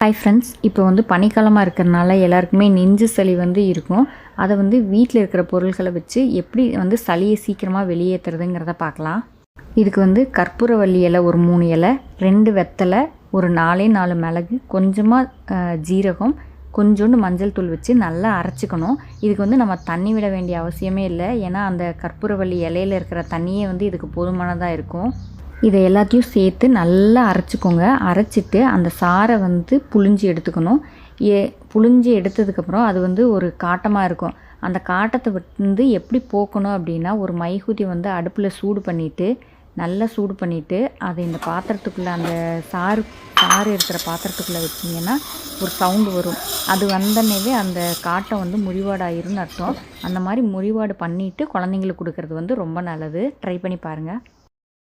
Hi friends, இப்போ பனிக்காலமாக இருக்கிறனால எல்லாருக்குமே நெஞ்சு சளி இருக்கும். அதை வீட்டில் இருக்கிற பொருட்களை வச்சு எப்படி சளியை சீக்கிரமாக வெளியேற்றுறதுங்கிறத பார்க்கலாம். இதுக்கு கற்பூரவள்ளி இலை ஒரு 3 இலை, 2 வெத்தலை, ஒரு 4 மிளகு, கொஞ்சமாக ஜீரகம், கொஞ்சோண்டு மஞ்சள் தூள் வச்சு நல்லா அரைச்சிக்கணும். இதுக்கு நம்ம தண்ணி விட வேண்டிய அவசியமே இல்லை. ஏன்னா அந்த கற்பூரவள்ளி இலையில் இருக்கிற தண்ணியே இதுக்கு போதுமானதாக இருக்கும். இதை எல்லாத்தையும் சேர்த்து நல்லா அரைச்சிக்கோங்க. அரைச்சிட்டு அந்த சாறை புழிஞ்சி எடுத்துக்கணும். புழிஞ்சி எடுத்ததுக்கப்புறம் அது ஒரு காட்டமாக இருக்கும். அந்த காட்டத்தை எப்படி போக்கணும் அப்படின்னா, ஒரு மைகூத்தி அடுப்பில் சூடு பண்ணிவிட்டு, நல்லா சூடு பண்ணிவிட்டு, அதை இந்த பாத்திரத்துக்குள்ளே அந்த சாறு இருக்கிற பாத்திரத்துக்குள்ளே வச்சிங்கன்னா ஒரு சவுண்டு வரும். அது வந்தனவே அந்த காட்டை முறிவாடாயிருன்னு அர்த்தம். அந்த மாதிரி முறிவாடு பண்ணிவிட்டு குழந்தைங்களுக்கு கொடுக்கறது ரொம்ப நல்லது. ட்ரை பண்ணி பாருங்கள்.